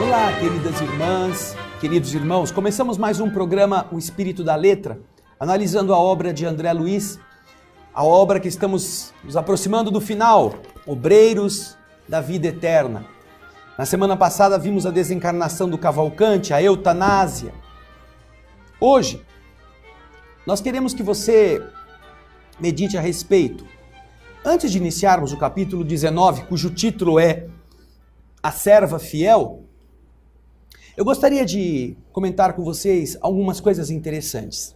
Olá, queridas irmãs, queridos irmãos. Começamos mais um programa O Espírito da Letra, analisando a obra de André Luiz, a obra que estamos nos aproximando do final, Obreiros da Vida Eterna. Na semana passada vimos a desencarnação do Cavalcante, a eutanásia. Hoje, nós queremos que você medite a respeito. Antes de iniciarmos o capítulo 19, cujo título é A Serva Fiel, eu gostaria de comentar com vocês algumas coisas interessantes.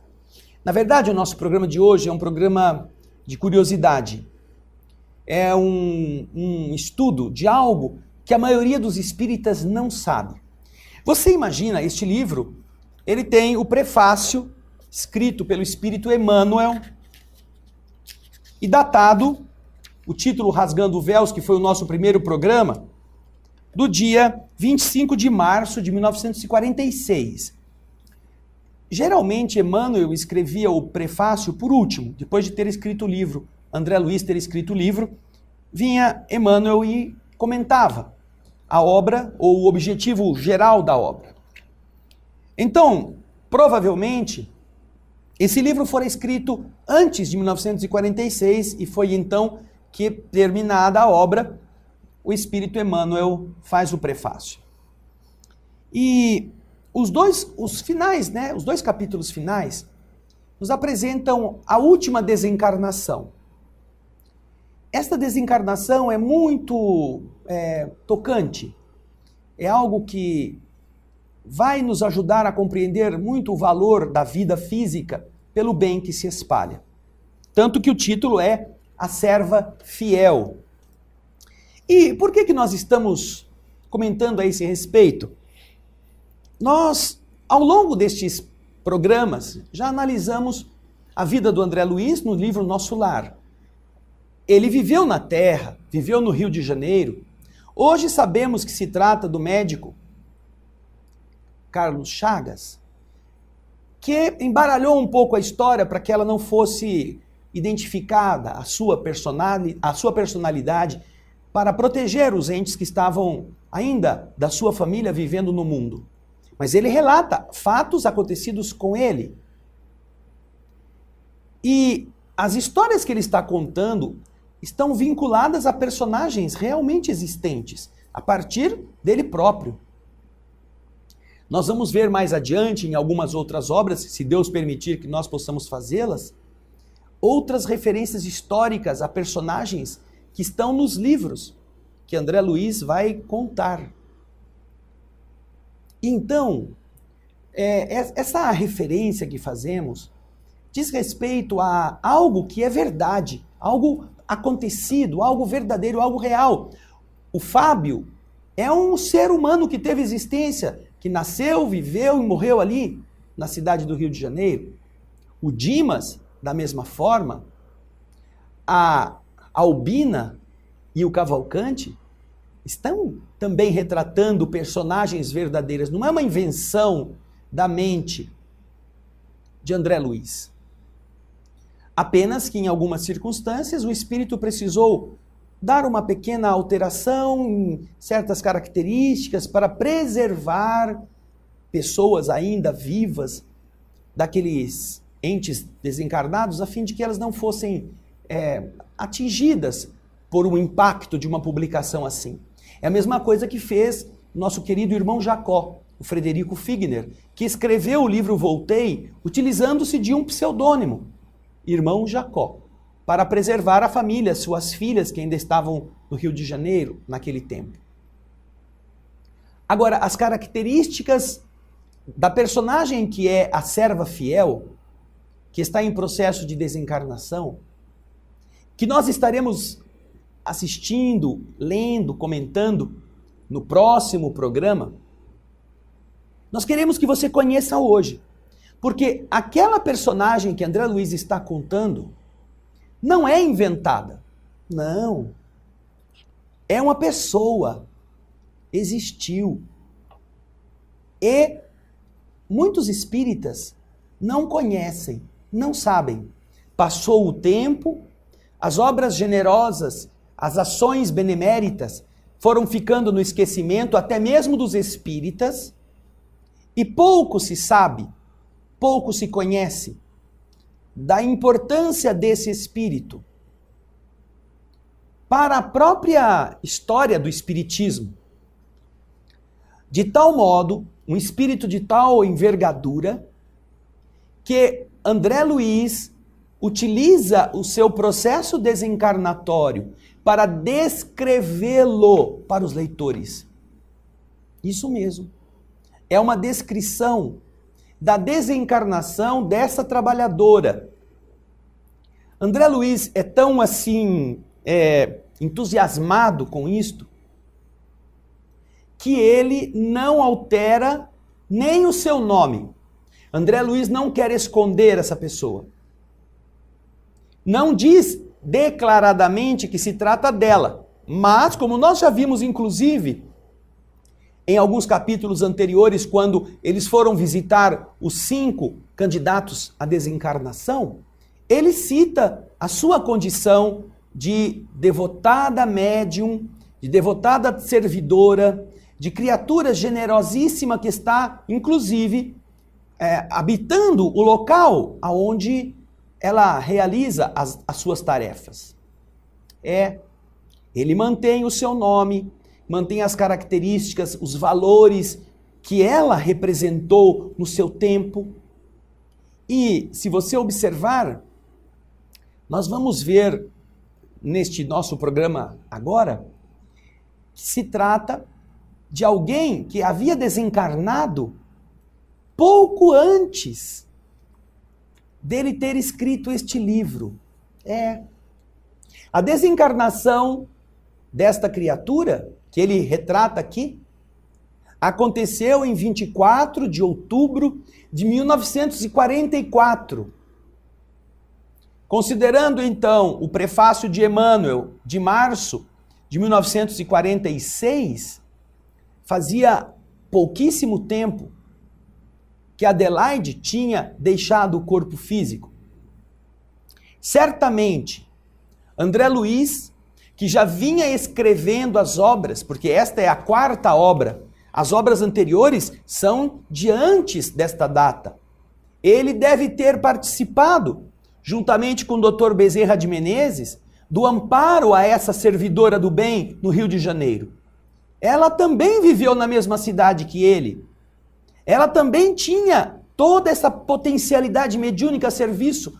Na verdade, o nosso programa de hoje é um programa de curiosidade. É um estudo de algo que a maioria dos espíritas não sabe. Você imagina, este livro, ele tem o prefácio escrito pelo Espírito Emmanuel e datado, o título Rasgando Véus, que foi o nosso primeiro programa, do dia 25 de março de 1946. Geralmente, Emmanuel escrevia o prefácio por último, depois de ter escrito o livro. André Luiz ter escrito o livro, vinha Emmanuel e comentava a obra ou o objetivo geral da obra. Então, provavelmente, esse livro fora escrito antes de 1946 e foi então que, terminada a obra, o Espírito Emmanuel faz o prefácio. E os dois capítulos finais nos apresentam a última desencarnação. Esta desencarnação é muito tocante. É algo que vai nos ajudar a compreender muito o valor da vida física pelo bem que se espalha. Tanto que o título é A Serva Fiel. E por que nós estamos comentando a esse respeito? Nós, ao longo destes programas, já analisamos a vida do André Luiz no livro Nosso Lar. Ele viveu na Terra, viveu no Rio de Janeiro. Hoje sabemos que se trata do médico Carlos Chagas, que embaralhou um pouco a história para que ela não fosse identificada, a sua personalidade, para proteger os entes que estavam ainda da sua família vivendo no mundo. Mas ele relata fatos acontecidos com ele. E as histórias que ele está contando estão vinculadas a personagens realmente existentes, a partir dele próprio. Nós vamos ver mais adiante, em algumas outras obras, se Deus permitir que nós possamos fazê-las, outras referências históricas a personagens que estão nos livros que André Luiz vai contar. Então, essa referência que fazemos diz respeito a algo que é verdade, algo acontecido, algo verdadeiro, algo real. O Fábio é um ser humano que teve existência, que nasceu, viveu e morreu ali, na cidade do Rio de Janeiro. O Dimas, da mesma forma, a Albina e o Cavalcante estão também retratando personagens verdadeiras. Não é uma invenção da mente de André Luiz. Apenas que em algumas circunstâncias o espírito precisou dar uma pequena alteração em certas características para preservar pessoas ainda vivas daqueles entes desencarnados, a fim de que elas não fossem atingidas por um impacto de uma publicação assim. É a mesma coisa que fez nosso querido irmão Jacó, o Frederico Figner, que escreveu o livro Voltei utilizando-se de um pseudônimo, Irmão Jacó, para preservar a família, suas filhas que ainda estavam no Rio de Janeiro naquele tempo. Agora, as características da personagem que é a serva fiel, que está em processo de desencarnação, que nós estaremos assistindo, lendo, comentando no próximo programa, nós queremos que você conheça hoje. Porque aquela personagem que André Luiz está contando não é inventada. Não. É uma pessoa. Existiu. E muitos espíritas não conhecem, não sabem. Passou o tempo, as obras generosas, as ações beneméritas foram ficando no esquecimento, até mesmo dos espíritas, e pouco se sabe, pouco se conhece da importância desse espírito para a própria história do espiritismo. De tal modo, um espírito de tal envergadura, que André Luiz utiliza o seu processo desencarnatório para descrevê-lo para os leitores. Isso mesmo. É uma descrição da desencarnação dessa trabalhadora. André Luiz é tão assim entusiasmado com isto que ele não altera nem o seu nome. André Luiz não quer esconder essa pessoa. Não diz declaradamente que se trata dela, mas como nós já vimos inclusive em alguns capítulos anteriores, quando eles foram visitar os 5 candidatos à desencarnação, ele cita a sua condição de devotada médium, de devotada servidora, de criatura generosíssima que está, inclusive, habitando o local onde ela realiza as suas tarefas. Ele mantém o seu nome, mantém as características, os valores que ela representou no seu tempo. E, se você observar, nós vamos ver neste nosso programa agora que se trata de alguém que havia desencarnado pouco antes dele ter escrito este livro. A desencarnação desta criatura, que ele retrata aqui, aconteceu em 24 de outubro de 1944. Considerando, então, o prefácio de Emmanuel, de março de 1946, fazia pouquíssimo tempo que Adelaide tinha deixado o corpo físico. Certamente, André Luiz, que já vinha escrevendo as obras, porque esta é a 4ª obra, as obras anteriores são de antes desta data. Ele deve ter participado, juntamente com o Dr. Bezerra de Menezes, do amparo a essa servidora do bem no Rio de Janeiro. Ela também viveu na mesma cidade que ele. Ela também tinha toda essa potencialidade mediúnica a serviço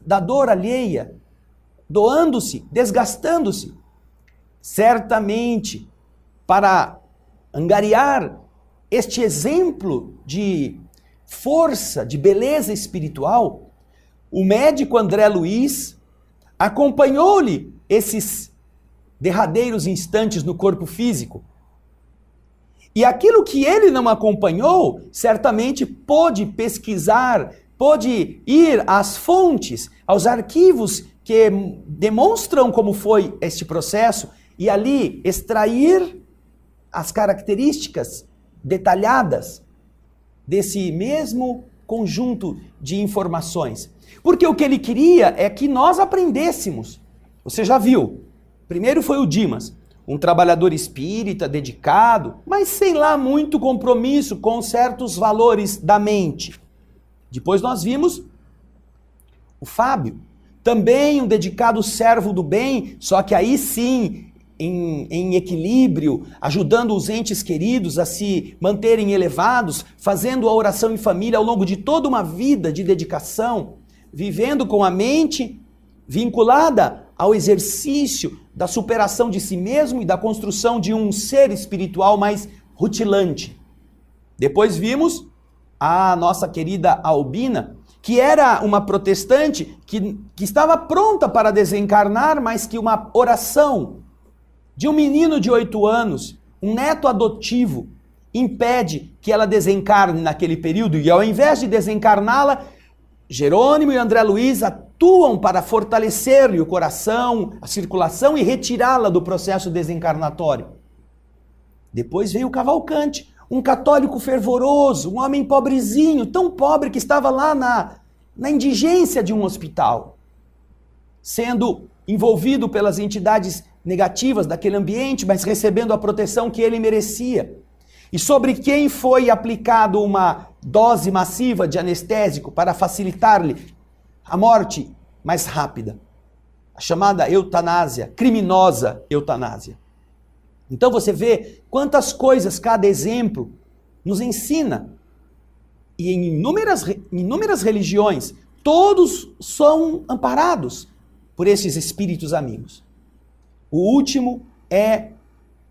da dor alheia, doando-se, desgastando-se. Certamente, para angariar este exemplo de força, de beleza espiritual, o médico André Luiz acompanhou-lhe esses derradeiros instantes no corpo físico. E aquilo que ele não acompanhou, certamente pôde pesquisar, pôde ir às fontes, aos arquivos que demonstram como foi este processo e ali extrair as características detalhadas desse mesmo conjunto de informações. Porque o que ele queria é que nós aprendêssemos. Você já viu, primeiro foi o Dimas, um trabalhador espírita, dedicado, mas sem lá muito compromisso com certos valores da mente. Depois nós vimos o Fábio, também um dedicado servo do bem, só que aí sim, em equilíbrio, ajudando os entes queridos a se manterem elevados, fazendo a oração em família ao longo de toda uma vida de dedicação, vivendo com a mente vinculada ao exercício da superação de si mesmo e da construção de um ser espiritual mais rutilante. Depois vimos a nossa querida Albina, que era uma protestante que estava pronta para desencarnar, mas que uma oração de um menino de 8 anos, um neto adotivo, impede que ela desencarne naquele período. E ao invés de desencarná-la, Jerônimo e André Luiz atuam para fortalecer-lhe o coração, a circulação e retirá-la do processo desencarnatório. Depois veio Cavalcante, um católico fervoroso, um homem pobrezinho, tão pobre que estava lá na indigência de um hospital, sendo envolvido pelas entidades negativas daquele ambiente, mas recebendo a proteção que ele merecia. E sobre quem foi aplicado uma dose massiva de anestésico para facilitar-lhe a morte mais rápida. A chamada eutanásia, criminosa eutanásia. Então você vê quantas coisas cada exemplo nos ensina. E em inúmeras religiões, todos são amparados por esses espíritos amigos. O último é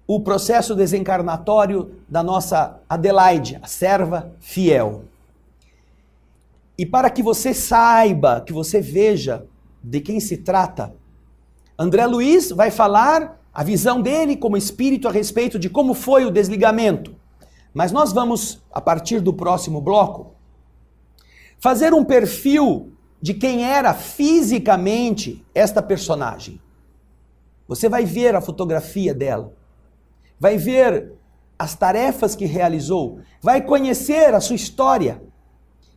o processo desencarnatório da nossa Adelaide, a serva fiel. E para que você saiba, que você veja de quem se trata, André Luiz vai falar a visão dele como espírito a respeito de como foi o desligamento. Mas nós vamos, a partir do próximo bloco, fazer um perfil de quem era fisicamente esta personagem. Você vai ver a fotografia dela, vai ver as tarefas que realizou, vai conhecer a sua história,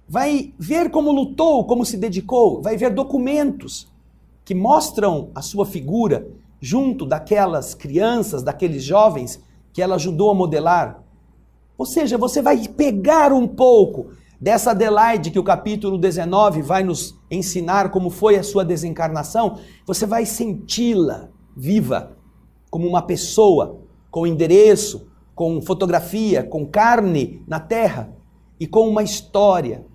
vai ver como lutou, como se dedicou, vai ver documentos que mostram a sua figura junto daquelas crianças, daqueles jovens que ela ajudou a modelar. Ou seja, você vai pegar um pouco dessa Adelaide que o capítulo 19 vai nos ensinar como foi a sua desencarnação, você vai senti-la viva, como uma pessoa, com endereço, com fotografia, com carne na terra e com uma história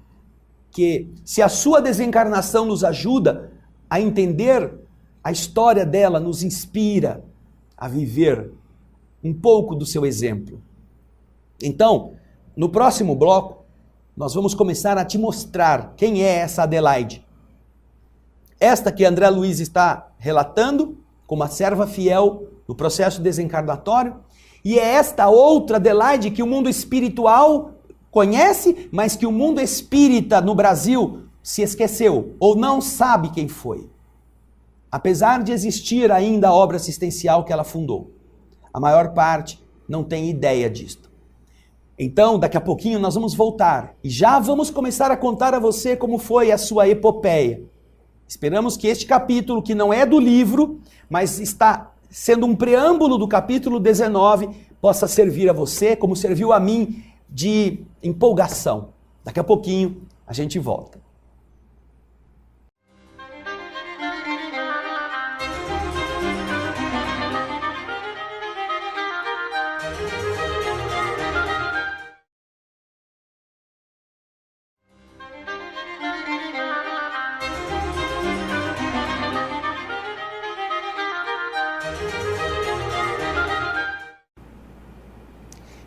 que, se a sua desencarnação nos ajuda a entender a história dela, nos inspira a viver um pouco do seu exemplo. Então, no próximo bloco, nós vamos começar a te mostrar quem é essa Adelaide. Esta que André Luiz está relatando como a serva fiel no processo desencarnatório, e é esta outra Adelaide que o mundo espiritual conhece, mas que o mundo espírita no Brasil se esqueceu ou não sabe quem foi. Apesar de existir ainda a obra assistencial que ela fundou, a maior parte não tem ideia disto. Então, daqui a pouquinho nós vamos voltar e já vamos começar a contar a você como foi a sua epopeia. Esperamos que este capítulo, que não é do livro, mas está sendo um preâmbulo do capítulo 19, possa servir a você, como serviu a mim, de empolgação. Daqui a pouquinho a gente volta.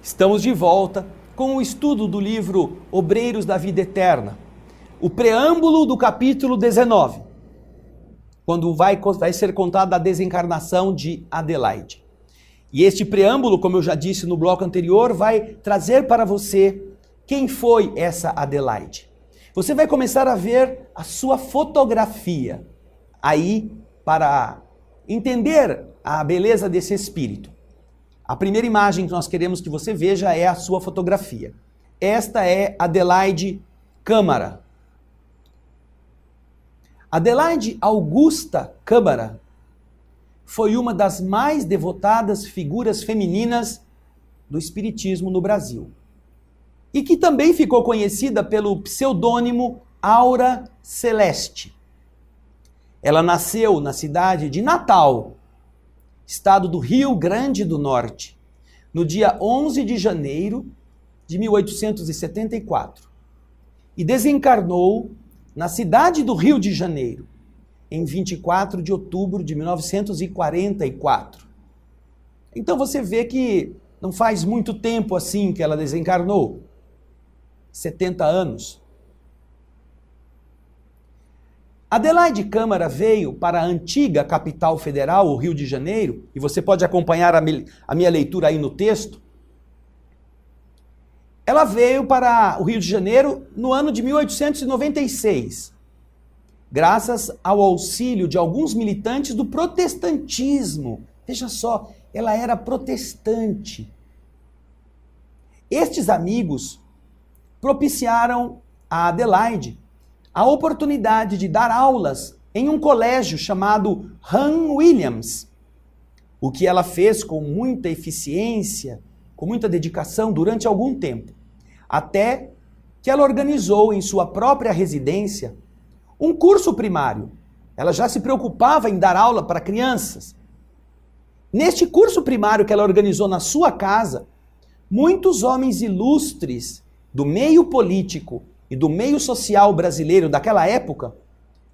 Estamos de volta com o estudo do livro Obreiros da Vida Eterna, o preâmbulo do capítulo 19, quando vai ser contada a desencarnação de Adelaide. E este preâmbulo, como eu já disse no bloco anterior, vai trazer para você quem foi essa Adelaide. Você vai começar a ver a sua fotografia aí para entender a beleza desse espírito. A primeira imagem que nós queremos que você veja é a sua fotografia. Esta é Adelaide Câmara. Adelaide Augusta Câmara foi uma das mais devotadas figuras femininas do espiritismo no Brasil. E que também ficou conhecida pelo pseudônimo Aura Celeste. Ela nasceu na cidade de Natal, estado do Rio Grande do Norte, no dia 11 de janeiro de 1874. E desencarnou na cidade do Rio de Janeiro, em 24 de outubro de 1944. Então você vê que não faz muito tempo assim que ela desencarnou. 70 anos. Adelaide Câmara veio para a antiga capital federal, o Rio de Janeiro, e você pode acompanhar a minha leitura aí no texto. Ela veio para o Rio de Janeiro no ano de 1896, graças ao auxílio de alguns militantes do protestantismo. Veja só, ela era protestante. Estes amigos propiciaram a Adelaide a oportunidade de dar aulas em um colégio chamado Han Williams, o que ela fez com muita eficiência, com muita dedicação durante algum tempo, até que ela organizou em sua própria residência um curso primário. Ela já se preocupava em dar aula para crianças. Neste curso primário que ela organizou na sua casa, muitos homens ilustres do meio político e do meio social brasileiro daquela época,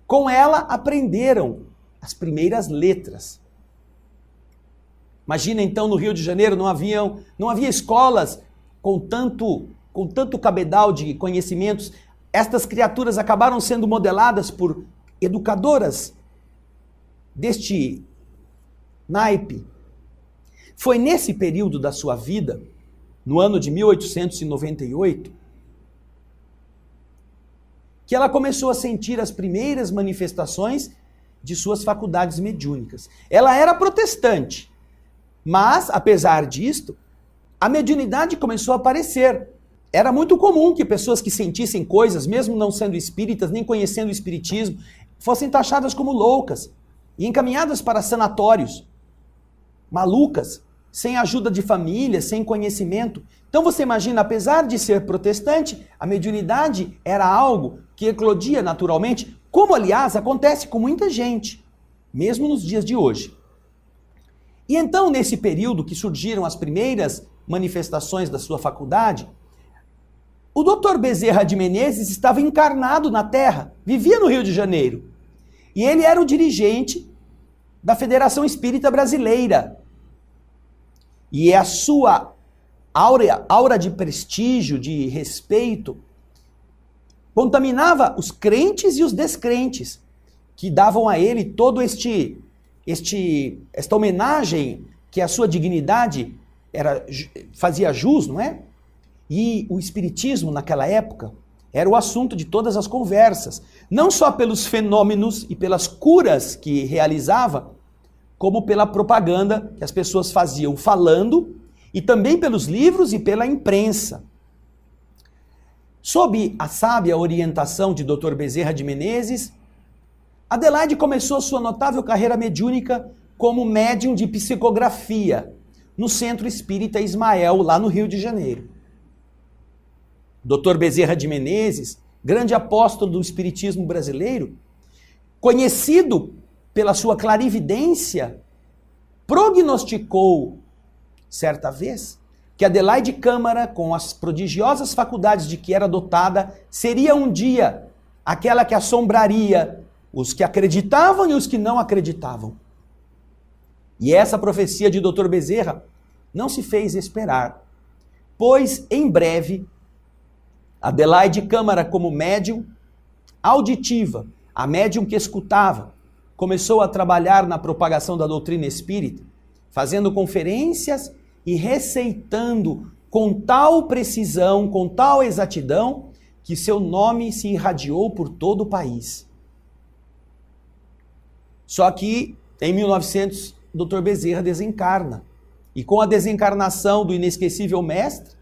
com ela aprenderam as primeiras letras. Imagina então, no Rio de Janeiro não havia escolas com tanto cabedal de conhecimentos. Estas criaturas acabaram sendo modeladas por educadoras deste naipe. Foi nesse período da sua vida, no ano de 1898, que ela começou a sentir as primeiras manifestações de suas faculdades mediúnicas. Ela era protestante, mas, apesar disto, a mediunidade começou a aparecer. Era muito comum que pessoas que sentissem coisas, mesmo não sendo espíritas, nem conhecendo o espiritismo, fossem taxadas como loucas e encaminhadas para sanatórios, malucas, sem ajuda de família, sem conhecimento. Então você imagina, apesar de ser protestante, a mediunidade era algo que eclodia naturalmente, como aliás acontece com muita gente, mesmo nos dias de hoje. E então, nesse período que surgiram as primeiras manifestações da sua faculdade, o Dr. Bezerra de Menezes estava encarnado na Terra, vivia no Rio de Janeiro. E ele era o dirigente da Federação Espírita Brasileira. E a sua aura de prestígio, de respeito, contaminava os crentes e os descrentes, que davam a ele todo esta homenagem que a sua dignidade fazia jus, não é? E o espiritismo naquela época era o assunto de todas as conversas, não só pelos fenômenos e pelas curas que realizava, como pela propaganda que as pessoas faziam falando, e também pelos livros e pela imprensa. Sob a sábia orientação de Dr. Bezerra de Menezes, Adelaide começou sua notável carreira mediúnica como médium de psicografia no Centro Espírita Ismael, lá no Rio de Janeiro. Dr. Bezerra de Menezes, grande apóstolo do espiritismo brasileiro, conhecido pela sua clarividência, prognosticou, certa vez, que Adelaide Câmara, com as prodigiosas faculdades de que era dotada, seria um dia aquela que assombraria os que acreditavam e os que não acreditavam. E essa profecia de Dr. Bezerra não se fez esperar, pois em breve Adelaide Câmara, como médium auditiva, a médium que escutava, começou a trabalhar na propagação da doutrina espírita, fazendo conferências e receitando com tal precisão, com tal exatidão, que seu nome se irradiou por todo o país. Só que, em 1900, o Dr. Bezerra desencarna. E com a desencarnação do inesquecível mestre,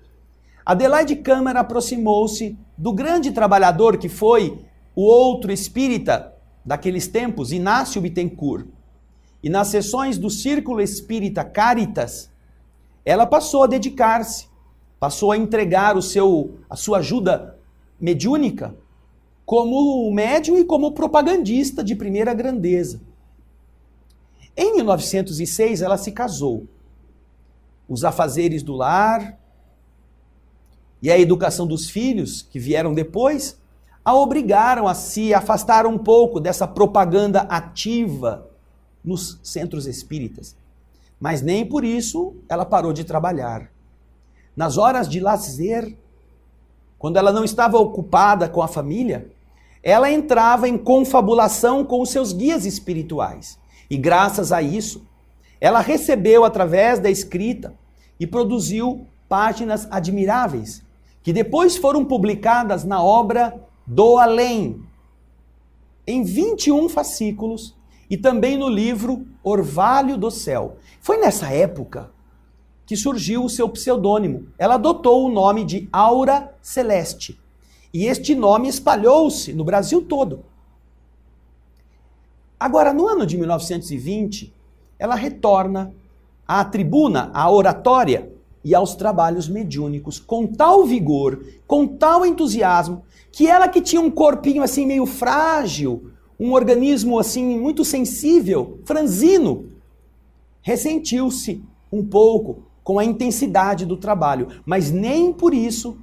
Adelaide Câmara aproximou-se do grande trabalhador que foi o outro espírita daqueles tempos, Inácio Bittencourt. E nas sessões do Círculo Espírita Caritas, ela passou a dedicar-se, passou a entregar a sua ajuda mediúnica como médium e como propagandista de primeira grandeza. Em 1906, ela se casou. Os afazeres do lar e a educação dos filhos, que vieram depois, a obrigaram a se afastar um pouco dessa propaganda ativa nos centros espíritas. Mas nem por isso ela parou de trabalhar. Nas horas de lazer, quando ela não estava ocupada com a família, ela entrava em confabulação com os seus guias espirituais. E graças a isso, ela recebeu através da escrita e produziu páginas admiráveis, que depois foram publicadas na obra Do Além, em 21 fascículos, e também no livro Orvalho do Céu. Foi nessa época que surgiu o seu pseudônimo. Ela adotou o nome de Aura Celeste. E este nome espalhou-se no Brasil todo. Agora, no ano de 1920, ela retorna à tribuna, à oratória e aos trabalhos mediúnicos com tal vigor, com tal entusiasmo, que ela que tinha um corpinho assim meio frágil, um organismo assim muito sensível, franzino, ressentiu-se um pouco com a intensidade do trabalho, mas nem por isso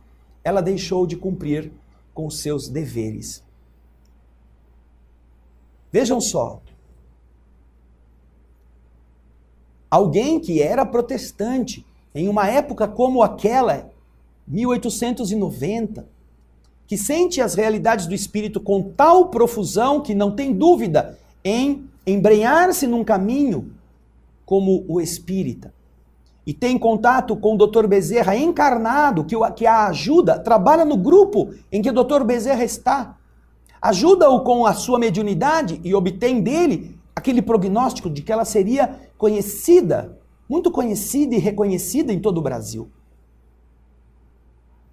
ela deixou de cumprir com os seus deveres. Vejam só, alguém que era protestante em uma época como aquela, 1890, que sente as realidades do espírito com tal profusão que não tem dúvida em embrenhar-se num caminho como o espírita, e tem contato com o Dr. Bezerra encarnado, que a ajuda, trabalha no grupo em que o Dr. Bezerra está, ajuda-o com a sua mediunidade e obtém dele aquele prognóstico de que ela seria conhecida, muito conhecida e reconhecida em todo o Brasil.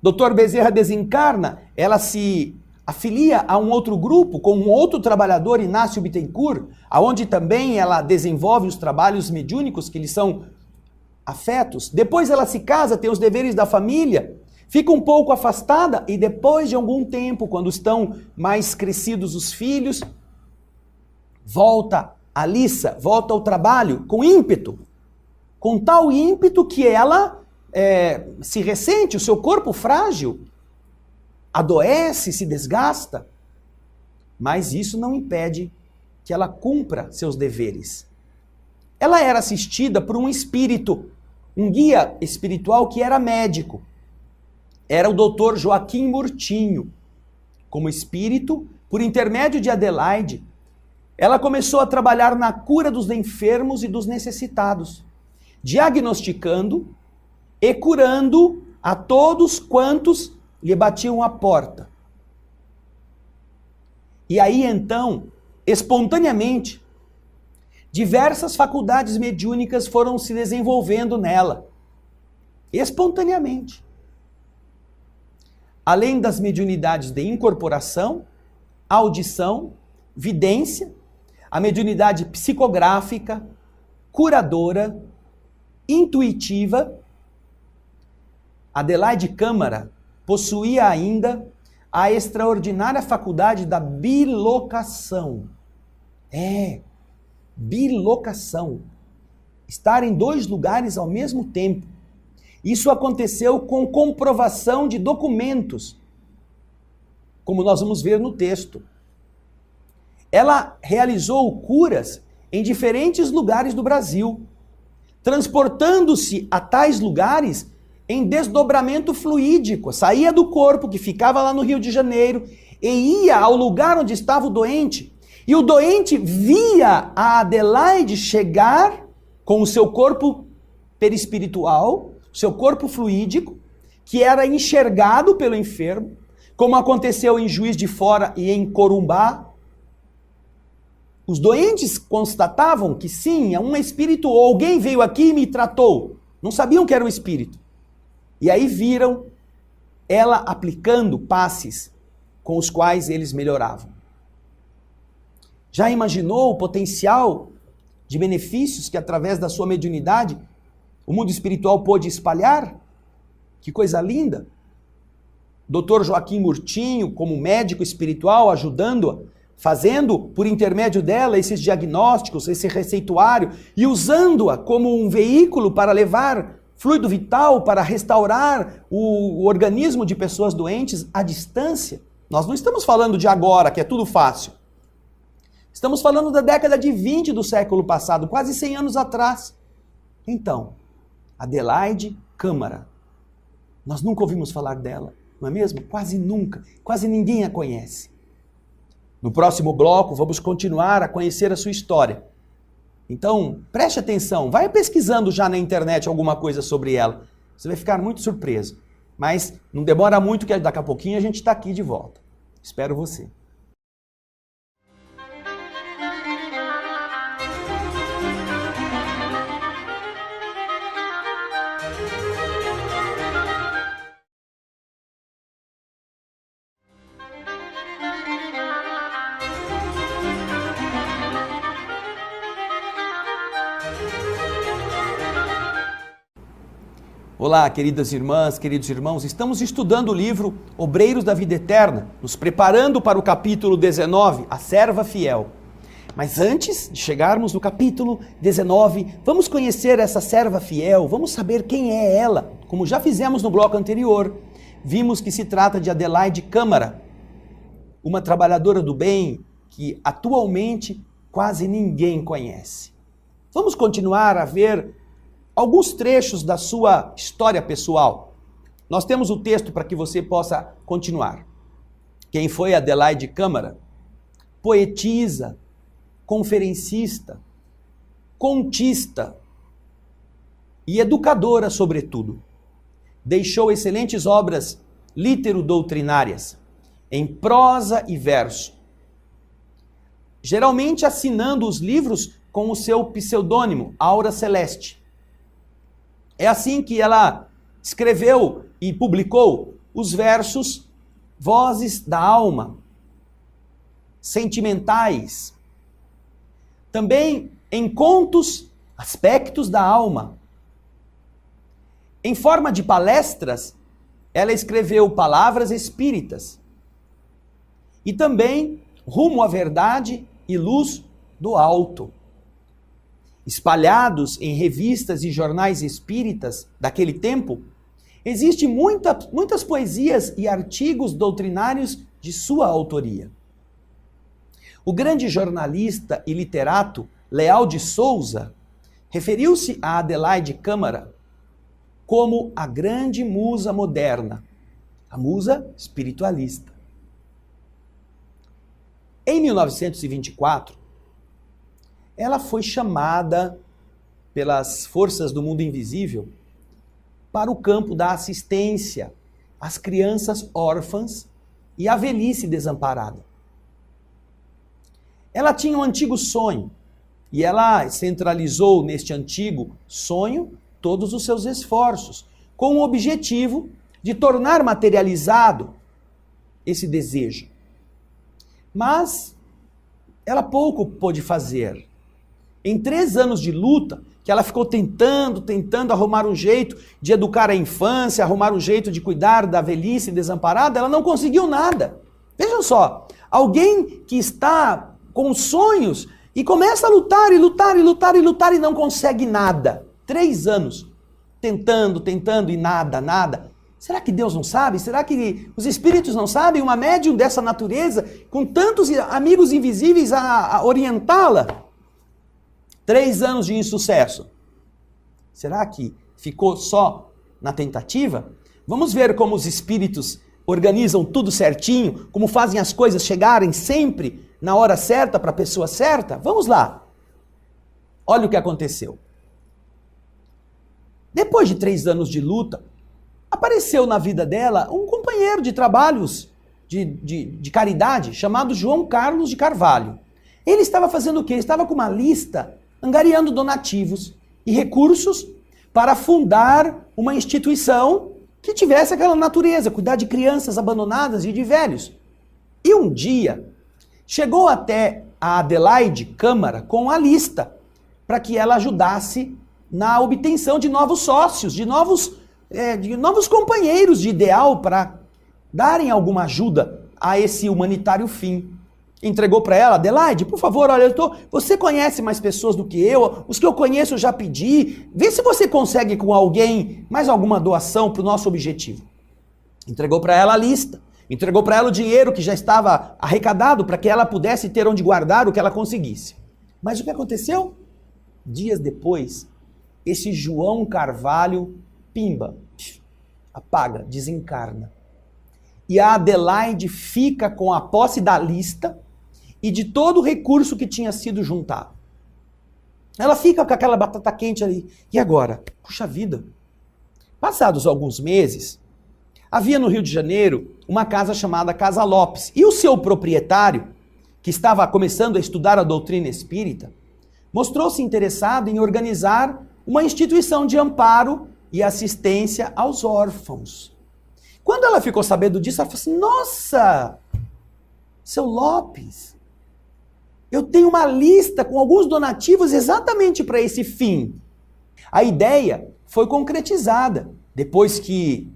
Dr. Bezerra desencarna, ela se afilia a um outro grupo, com um outro trabalhador, Inácio Bittencourt, aonde também ela desenvolve os trabalhos mediúnicos que lhe são afetos. Depois ela se casa, tem os deveres da família, fica um pouco afastada e depois de algum tempo, quando estão mais crescidos os filhos, volta à liça, volta ao trabalho com ímpeto, com tal ímpeto que ela se ressente, o seu corpo frágil adoece, se desgasta, mas isso não impede que ela cumpra seus deveres. Ela era assistida por um espírito, um guia espiritual que era médico. Era o Dr. Joaquim Murtinho. Como espírito, por intermédio de Adelaide, ela começou a trabalhar na cura dos enfermos e dos necessitados, diagnosticando e curando a todos quantos lhe batiam a porta. E aí então, espontaneamente, diversas faculdades mediúnicas foram se desenvolvendo nela. Espontaneamente. Além das mediunidades de incorporação, audição, vidência, a mediunidade psicográfica, curadora, intuitiva, Adelaide Câmara possuía ainda a extraordinária faculdade da bilocação. Bilocação. Estar em dois lugares ao mesmo tempo. Isso aconteceu com comprovação de documentos, como nós vamos ver no texto. Ela realizou curas em diferentes lugares do Brasil, transportando-se a tais lugares em desdobramento fluídico. Saía do corpo, que ficava lá no Rio de Janeiro, e ia ao lugar onde estava o doente. E o doente via a Adelaide chegar com o seu corpo perispiritual, seu corpo fluídico, que era enxergado pelo enfermo, como aconteceu em Juiz de Fora e em Corumbá. Os doentes constatavam que sim, um espírito, ou alguém veio aqui e me tratou. Não sabiam que era um espírito. E aí viram ela aplicando passes com os quais eles melhoravam. Já imaginou o potencial de benefícios que através da sua mediunidade o mundo espiritual pôde espalhar? Que coisa linda! Dr. Joaquim Murtinho, como médico espiritual, ajudando-a, fazendo por intermédio dela esses diagnósticos, esse receituário, e usando-a como um veículo para levar fluido vital, para restaurar o organismo de pessoas doentes à distância. Nós não estamos falando de agora, que é tudo fácil. Estamos falando da década de 20 do século passado, quase 100 anos atrás. Então, Adelaide Câmara. Nós nunca ouvimos falar dela, não é mesmo? Quase nunca. Quase ninguém a conhece. No próximo bloco, vamos continuar a conhecer a sua história. Então, preste atenção. Vai pesquisando já na internet alguma coisa sobre ela. Você vai ficar muito surpreso. Mas não demora muito, que daqui a pouquinho a gente está aqui de volta. Espero você. Olá, queridas irmãs, queridos irmãos, estamos estudando o livro Obreiros da Vida Eterna, nos preparando para o capítulo 19, A Serva Fiel. Mas antes de chegarmos no capítulo 19, vamos conhecer essa serva fiel, vamos saber quem é ela. Como já fizemos no bloco anterior, vimos que se trata de Adelaide Câmara, uma trabalhadora do bem que atualmente quase ninguém conhece. Vamos continuar a ver alguns trechos da sua história pessoal. Nós temos o texto para que você possa continuar. Quem foi Adelaide Câmara? Poetisa, conferencista, contista e educadora, sobretudo. Deixou excelentes obras litero-doutrinárias, em prosa e verso, geralmente assinando os livros com o seu pseudônimo, Aura Celeste. É assim que ela escreveu e publicou os versos Vozes da Alma, Sentimentais, também em contos, Aspectos da Alma. Em forma de palestras, ela escreveu Palavras Espíritas e também Rumo à Verdade e Luz do Alto. Espalhados em revistas e jornais espíritas daquele tempo, existem muitas poesias e artigos doutrinários de sua autoria. O grande jornalista e literato Leal de Souza referiu-se a Adelaide Câmara como a grande musa moderna, a musa espiritualista. Em 1924, ela foi chamada pelas forças do mundo invisível para o campo da assistência às crianças órfãs e à velhice desamparada. Ela tinha um antigo sonho e ela centralizou neste antigo sonho todos os seus esforços, com o objetivo de tornar materializado esse desejo. Mas ela pouco pôde fazer. Em 3 anos de luta, que ela ficou tentando arrumar um jeito de educar a infância, arrumar um jeito de cuidar da velhice desamparada, ela não conseguiu nada. Vejam só, alguém que está com sonhos e começa a lutar e não consegue nada. 3 anos, tentando e nada. Será que Deus não sabe? Será que os espíritos não sabem? Uma médium dessa natureza, com tantos amigos invisíveis a orientá-la? 3 anos de insucesso. Será que ficou só na tentativa? Vamos ver como os espíritos organizam tudo certinho, como fazem as coisas chegarem sempre na hora certa para a pessoa certa? Vamos lá. Olha o que aconteceu. Depois de 3 anos de luta, apareceu na vida dela um companheiro de trabalhos de caridade chamado João Carlos de Carvalho. Ele estava fazendo o quê? Ele estava com uma lista angariando donativos e recursos para fundar uma instituição que tivesse aquela natureza, cuidar de crianças abandonadas e de velhos. E um dia, chegou até a Adelaide Câmara com a lista para que ela ajudasse na obtenção de novos sócios, de novos companheiros de ideal para darem alguma ajuda a esse humanitário fim. Entregou para ela: Adelaide, por favor, olha, você conhece mais pessoas do que eu, os que eu conheço eu já pedi, vê se você consegue com alguém mais alguma doação para o nosso objetivo. Entregou para ela a lista, entregou para ela o dinheiro que já estava arrecadado para que ela pudesse ter onde guardar o que ela conseguisse. Mas o que aconteceu? Dias depois, esse João Carvalho, pimba, apaga, desencarna. E a Adelaide fica com a posse da lista e de todo o recurso que tinha sido juntado. Ela fica com aquela batata quente ali. E agora? Puxa vida. Passados alguns meses, havia no Rio de Janeiro uma casa chamada Casa Lopes. E o seu proprietário, que estava começando a estudar a doutrina espírita, mostrou-se interessado em organizar uma instituição de amparo e assistência aos órfãos. Quando ela ficou sabendo disso, ela falou assim: nossa, seu Lopes, eu tenho uma lista com alguns donativos exatamente para esse fim. A ideia foi concretizada depois que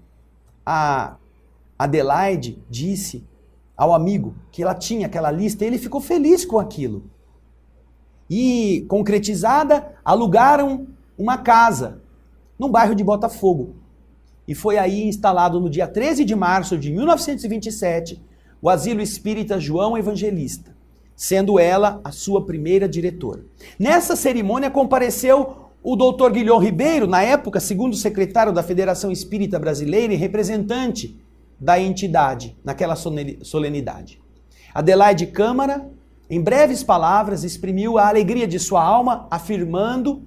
a Adelaide disse ao amigo que ela tinha aquela lista, ele ficou feliz com aquilo. E, concretizada, alugaram uma casa num bairro de Botafogo. E foi aí instalado no dia 13 de março de 1927 o Asilo Espírita João Evangelista, sendo ela a sua primeira diretora. Nessa cerimônia compareceu o Dr. Guilhom Ribeiro, na época segundo secretário da Federação Espírita Brasileira e representante da entidade naquela solenidade. Adelaide Câmara, em breves palavras, exprimiu a alegria de sua alma, afirmando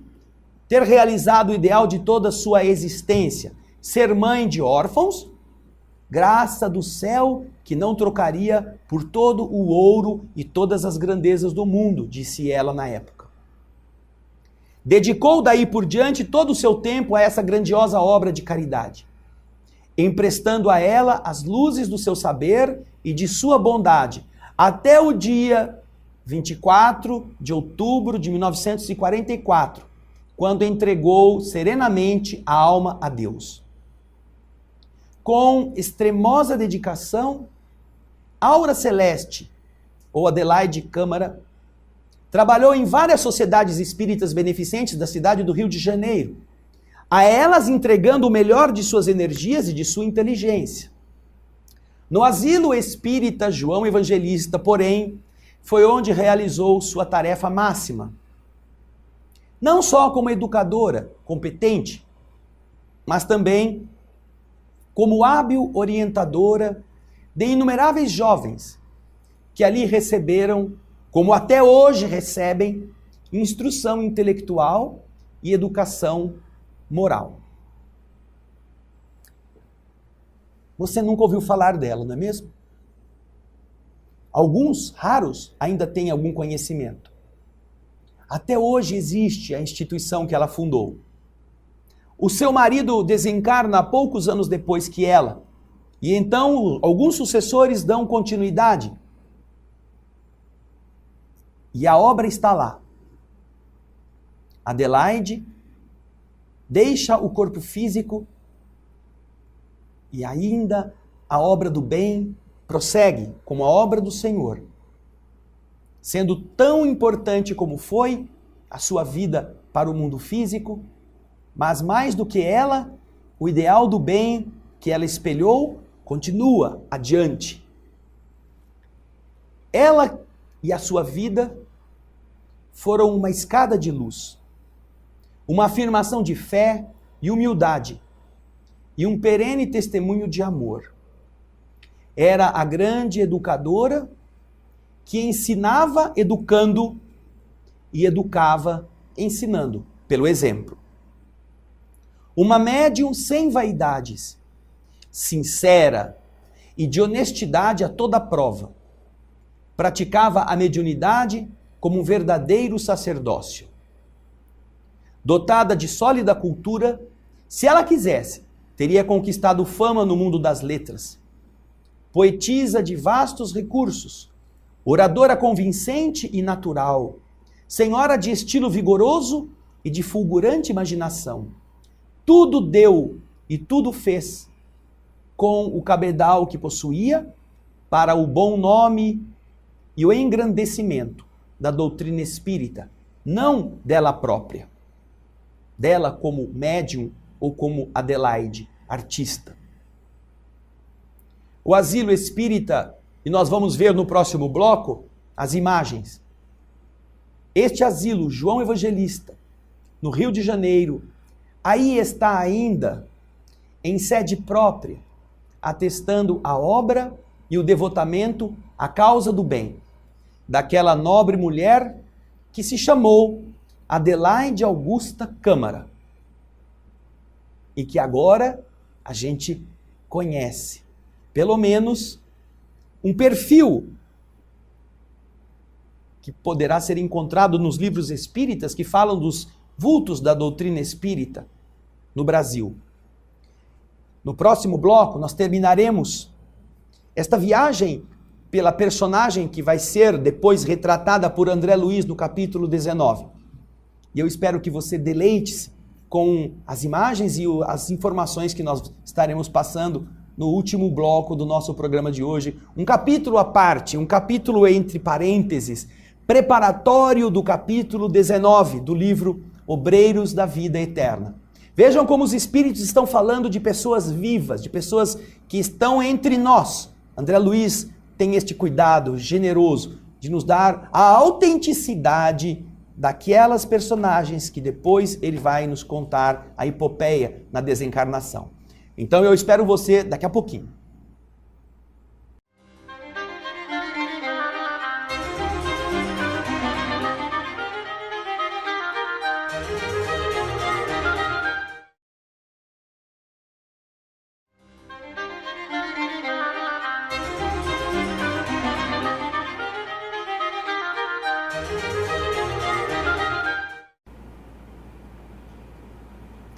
ter realizado o ideal de toda a sua existência, ser mãe de órfãos, graça do céu que não trocaria por todo o ouro e todas as grandezas do mundo, disse ela na época. Dedicou daí por diante todo o seu tempo a essa grandiosa obra de caridade, emprestando a ela as luzes do seu saber e de sua bondade, até o dia 24 de outubro de 1944, quando entregou serenamente a alma a Deus. Com extremosa dedicação, Aura Celeste, ou Adelaide Câmara, trabalhou em várias sociedades espíritas beneficentes da cidade do Rio de Janeiro, a elas entregando o melhor de suas energias e de sua inteligência. No Asilo Espírita João Evangelista, porém, foi onde realizou sua tarefa máxima. Não só como educadora competente, mas também como hábil orientadora de inumeráveis jovens que ali receberam, como até hoje recebem, instrução intelectual e educação moral. Você nunca ouviu falar dela, não é mesmo? Alguns, raros, ainda têm algum conhecimento. Até hoje existe a instituição que ela fundou. O seu marido desencarna poucos anos depois que ela, e então alguns sucessores dão continuidade. E a obra está lá. Adelaide deixa o corpo físico e ainda a obra do bem prossegue como a obra do Senhor, sendo tão importante como foi a sua vida para o mundo físico, mas mais do que ela, o ideal do bem que ela espelhou continua adiante. Ela e a sua vida foram uma escada de luz, uma afirmação de fé e humildade, e um perene testemunho de amor. Era a grande educadora que ensinava educando e educava ensinando, pelo exemplo. Uma médium sem vaidades, sincera e de honestidade a toda prova. Praticava a mediunidade como um verdadeiro sacerdócio. Dotada de sólida cultura, se ela quisesse, teria conquistado fama no mundo das letras. Poetisa de vastos recursos, oradora convincente e natural, senhora de estilo vigoroso e de fulgurante imaginação. Tudo deu e tudo fez com o cabedal que possuía para o bom nome e o engrandecimento da doutrina espírita, não dela própria, dela como médium ou como Adelaide, artista. O Asilo Espírita, e nós vamos ver no próximo bloco as imagens. Este asilo, João Evangelista, no Rio de Janeiro, aí está ainda em sede própria, atestando a obra e o devotamento à causa do bem, daquela nobre mulher que se chamou Adelaide Augusta Câmara, e que agora a gente conhece, pelo menos um perfil que poderá ser encontrado nos livros espíritas que falam dos vultos da doutrina espírita no Brasil. No próximo bloco, nós terminaremos esta viagem pela personagem que vai ser depois retratada por André Luiz no capítulo 19. E eu espero que você deleite-se com as imagens e as informações que nós estaremos passando no último bloco do nosso programa de hoje. Um capítulo à parte, um capítulo entre parênteses, preparatório do capítulo 19 do livro Obreiros da Vida Eterna. Vejam como os Espíritos estão falando de pessoas vivas, de pessoas que estão entre nós. André Luiz tem este cuidado generoso de nos dar a autenticidade daquelas personagens que depois ele vai nos contar a epopeia na desencarnação. Então eu espero você daqui a pouquinho.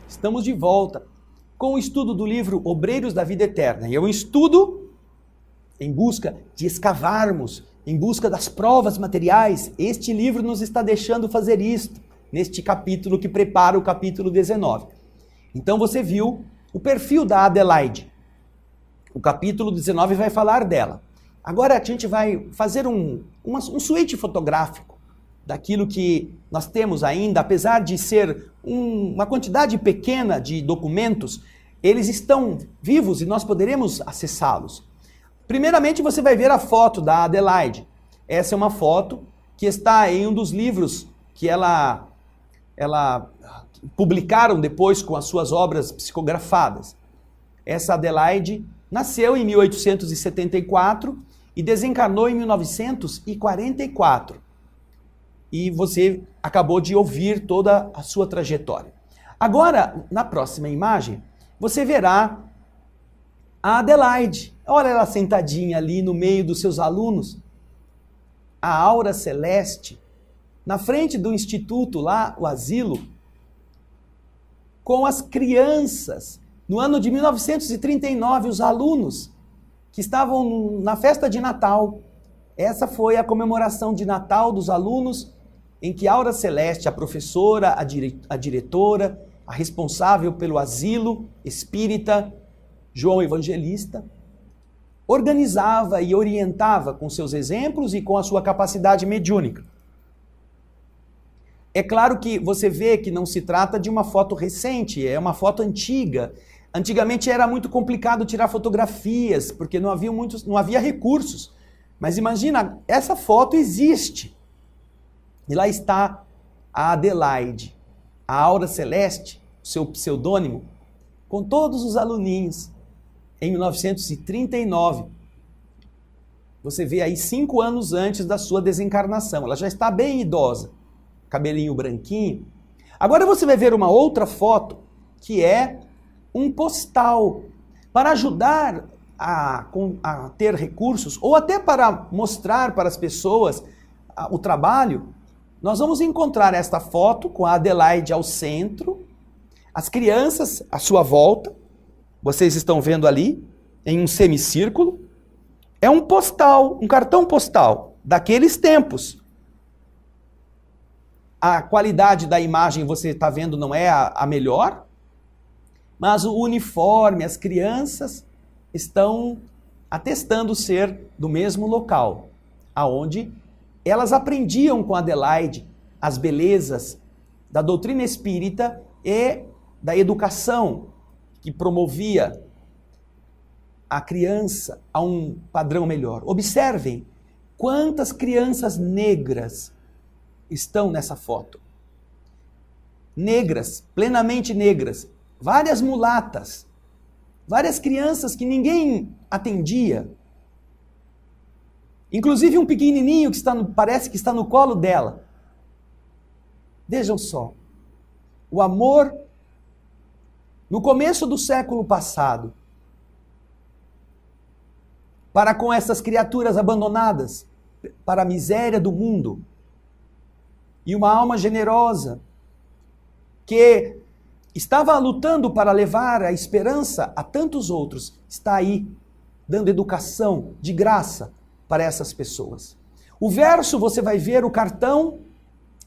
Estamos de volta com o estudo do livro Obreiros da Vida Eterna. E é um estudo em busca de escavarmos, em busca das provas materiais. Este livro nos está deixando fazer isto, neste capítulo que prepara o capítulo 19. Então você viu o perfil da Adelaide. O capítulo 19 vai falar dela. Agora a gente vai fazer um suíte fotográfico daquilo que nós temos ainda, apesar de ser uma quantidade pequena de documentos, eles estão vivos e nós poderemos acessá-los. Primeiramente você vai ver a foto da Adelaide. Essa é uma foto que está em um dos livros que ela publicaram depois com as suas obras psicografadas. Essa Adelaide nasceu em 1874 e desencarnou em 1944. E você acabou de ouvir toda a sua trajetória. Agora, na próxima imagem, você verá a Adelaide. Olha ela sentadinha ali no meio dos seus alunos. A aura celeste, na frente do instituto lá, o asilo, com as crianças. No ano de 1939, os alunos que estavam na festa de Natal. Essa foi a comemoração de Natal dos alunos, em que a Aura Celeste, a professora, a diretora, a responsável pelo asilo espírita, João Evangelista, organizava e orientava com seus exemplos e com a sua capacidade mediúnica. É claro que você vê que não se trata de uma foto recente, é uma foto antiga. Antigamente era muito complicado tirar fotografias, porque não havia recursos. Mas imagina, essa foto existe. E lá está a Adelaide, a Aura Celeste, seu pseudônimo, com todos os aluninhos, em 1939. Você vê aí 5 anos antes da sua desencarnação. Ela já está bem idosa, cabelinho branquinho. Agora você vai ver uma outra foto, que é um postal, para ajudar a ter recursos, ou até para mostrar para as pessoas o trabalho. Nós vamos encontrar esta foto com a Adelaide ao centro, as crianças à sua volta, vocês estão vendo ali, em um semicírculo. É um postal, um cartão postal daqueles tempos. A qualidade da imagem, você está vendo, não é a melhor, mas o uniforme, as crianças estão atestando ser do mesmo local, aonde elas aprendiam com Adelaide as belezas da doutrina espírita e da educação que promovia a criança a um padrão melhor. Observem quantas crianças negras estão nessa foto. Negras, plenamente negras, várias mulatas, várias crianças que ninguém atendia. Inclusive um pequenininho que parece que está no colo dela. Vejam só, o amor no começo do século passado, para com essas criaturas abandonadas, para a miséria do mundo, e uma alma generosa que estava lutando para levar a esperança a tantos outros, está aí dando educação de graça para essas pessoas. O verso, você vai ver o cartão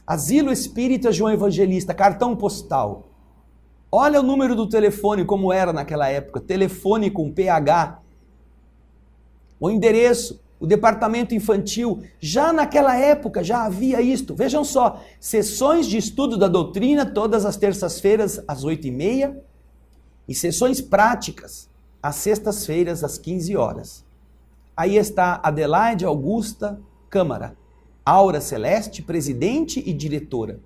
Asilo Espírita João Evangelista, cartão postal. Olha o número do telefone como era naquela época, telefone com PH. O endereço, o departamento infantil, já naquela época já havia isto. Vejam só, sessões de estudo da doutrina todas as terças-feiras às 8h30 e sessões práticas às sextas-feiras às 15 horas. Aí está Adelaide Augusta Câmara, Aura Celeste, presidente e diretora.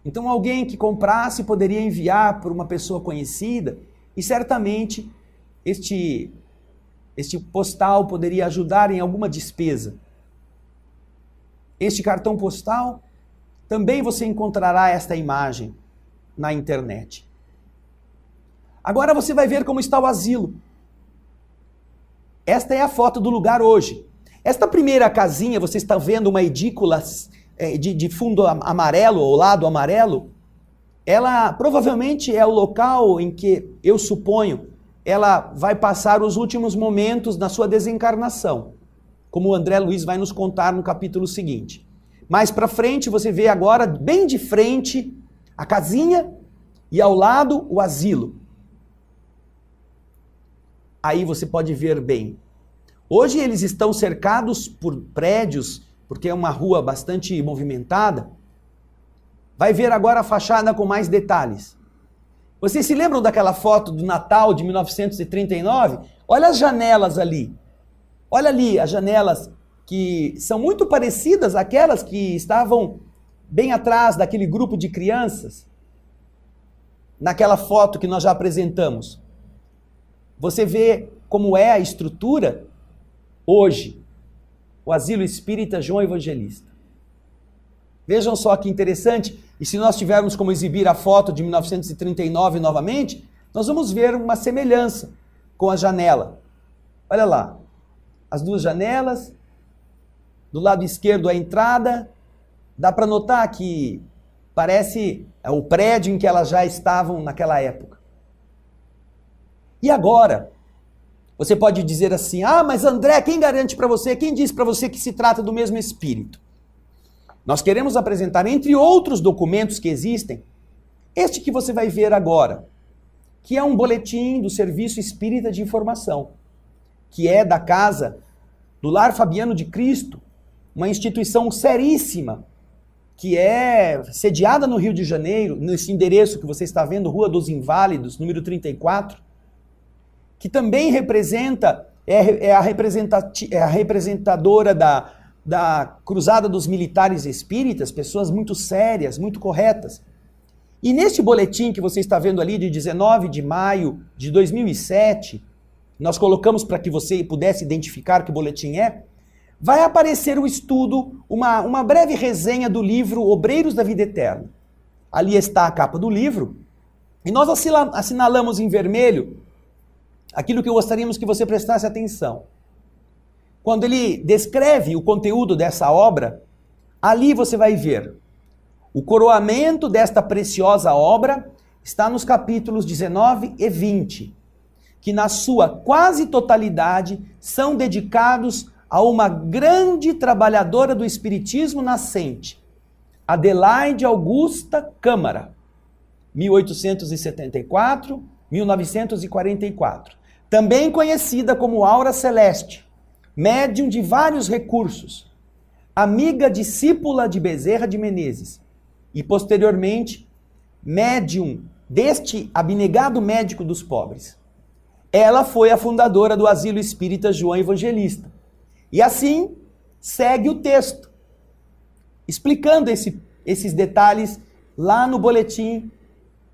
Então alguém que comprasse poderia enviar por uma pessoa conhecida e certamente este postal poderia ajudar em alguma despesa. Este cartão postal, também você encontrará esta imagem na internet. Agora você vai ver como está o asilo. Esta é a foto do lugar hoje. Esta primeira casinha, você está vendo uma edícula de fundo amarelo, ou lado amarelo, ela provavelmente é o local em que, eu suponho, ela vai passar os últimos momentos na sua desencarnação, como o André Luiz vai nos contar no capítulo seguinte. Mais para frente, você vê agora, bem de frente, a casinha e ao lado o asilo. Aí você pode ver bem. Hoje eles estão cercados por prédios, porque é uma rua bastante movimentada. Vai ver agora a fachada com mais detalhes. Vocês se lembram daquela foto do Natal de 1939? Olha as janelas ali. Olha ali as janelas que são muito parecidas àquelas que estavam bem atrás daquele grupo de crianças. Naquela foto que nós já apresentamos. Você vê como é a estrutura hoje. O Asilo Espírita João Evangelista. Vejam só que interessante, e se nós tivermos como exibir a foto de 1939 novamente, nós vamos ver uma semelhança com a janela. Olha lá, as duas janelas, do lado esquerdo a entrada, dá para notar que parece o prédio em que elas já estavam naquela época. E agora, você pode dizer assim, mas André, quem garante para você, quem diz para você que se trata do mesmo Espírito? Nós queremos apresentar, entre outros documentos que existem, este que você vai ver agora, que é um boletim do Serviço Espírita de Informação, que é da casa do Lar Fabiano de Cristo, uma instituição seríssima, que é sediada no Rio de Janeiro, nesse endereço que você está vendo, Rua dos Inválidos, número 34, que também representa, é a representadora da Cruzada dos Militares Espíritas, pessoas muito sérias, muito corretas. E neste boletim que você está vendo ali, de 19 de maio de 2007, nós colocamos para que você pudesse identificar que boletim é, vai aparecer o estudo, uma breve resenha do livro Obreiros da Vida Eterna. Ali está a capa do livro, e nós assinalamos em vermelho aquilo que gostaríamos que você prestasse atenção. Quando ele descreve o conteúdo dessa obra, ali você vai ver o coroamento desta preciosa obra está nos capítulos 19 e 20, que na sua quase totalidade são dedicados a uma grande trabalhadora do espiritismo nascente, Adelaide Augusta Câmara, 1874-1944, também conhecida como Aura Celeste, médium de vários recursos, amiga discípula de Bezerra de Menezes e, posteriormente, médium deste abnegado médico dos pobres. Ela foi a fundadora do Asilo Espírita João Evangelista. E assim segue o texto, explicando esses detalhes lá no boletim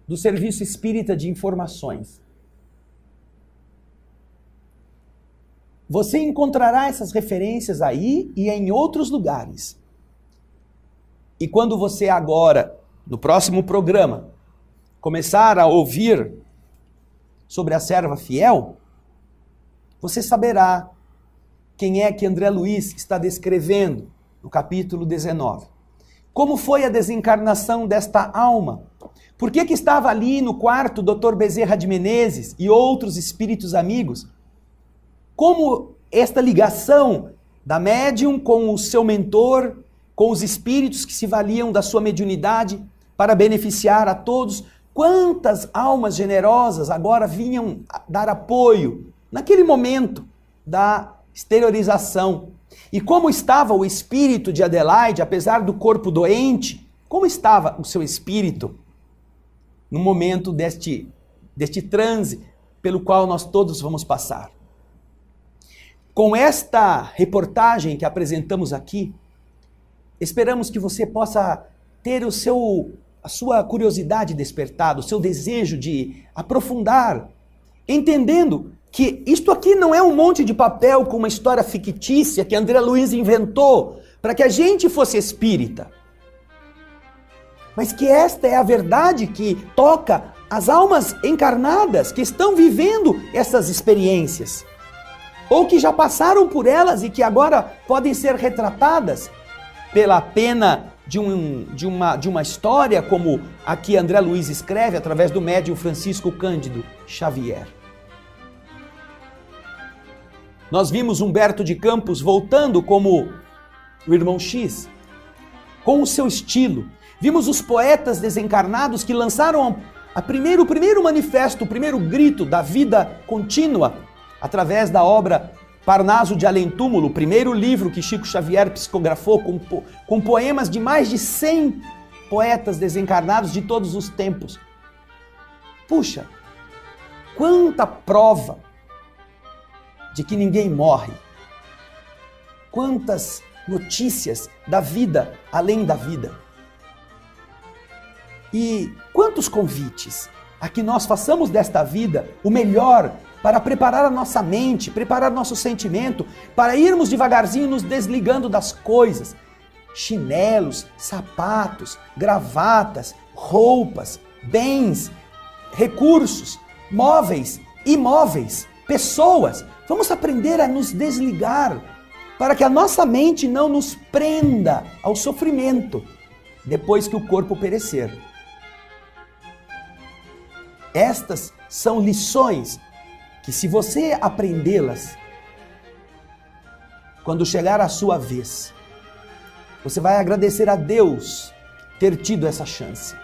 do Serviço Espírita de Informações. Você encontrará essas referências aí e em outros lugares. E quando você agora, no próximo programa, começar a ouvir sobre a serva fiel, você saberá quem é que André Luiz está descrevendo no capítulo 19. Como foi a desencarnação desta alma? Por que estava ali no quarto Dr. Bezerra de Menezes e outros espíritos amigos? Como esta ligação da médium com o seu mentor, com os espíritos que se valiam da sua mediunidade para beneficiar a todos, Quantas almas generosas agora vinham dar apoio naquele momento da exteriorização. E como estava o espírito de Adelaide, apesar do corpo doente, como estava o seu espírito no momento deste transe pelo qual nós todos vamos passar? Com esta reportagem que apresentamos aqui, esperamos que você possa ter a sua curiosidade despertada, o seu desejo de aprofundar, entendendo que isto aqui não é um monte de papel com uma história fictícia que André Luiz inventou para que a gente fosse espírita. Mas que esta é a verdade que toca as almas encarnadas que estão vivendo essas experiências, ou que já passaram por elas e que agora podem ser retratadas pela pena de uma história como a que André Luiz escreve através do médium Francisco Cândido Xavier. Nós vimos Humberto de Campos voltando como o irmão X, com o seu estilo. Vimos os poetas desencarnados que lançaram o primeiro manifesto, o primeiro grito da vida contínua, através da obra Parnaso de Além Túmulo, o primeiro livro que Chico Xavier psicografou com poemas de mais de 100 poetas desencarnados de todos os tempos. Puxa, quanta prova de que ninguém morre. Quantas notícias da vida além da vida. E quantos convites a que nós façamos desta vida o melhor para preparar a nossa mente, preparar nosso sentimento, para irmos devagarzinho nos desligando das coisas. Chinelos, sapatos, gravatas, roupas, bens, recursos, móveis, imóveis, pessoas. Vamos aprender a nos desligar para que a nossa mente não nos prenda ao sofrimento depois que o corpo perecer. Estas são lições que, se você aprendê-las, quando chegar a sua vez, você vai agradecer a Deus ter tido essa chance.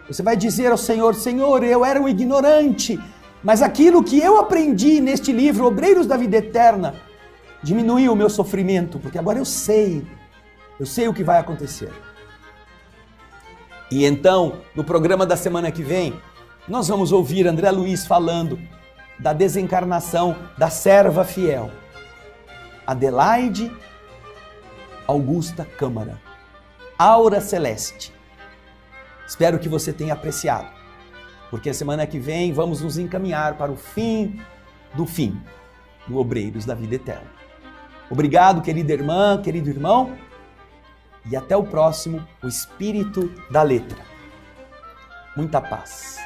Você vai dizer ao Senhor: Senhor, eu era um ignorante, mas aquilo que eu aprendi neste livro, Obreiros da Vida Eterna, diminuiu o meu sofrimento, porque agora eu sei o que vai acontecer. E então, no programa da semana que vem, nós vamos ouvir André Luiz falando da desencarnação da serva fiel, Adelaide Augusta Câmara, Aura Celeste. Espero que você tenha apreciado, porque a semana que vem vamos nos encaminhar para o fim do Obreiros da Vida Eterna. Obrigado, querida irmã, querido irmão, e até o próximo, o Espírito da Letra. Muita paz.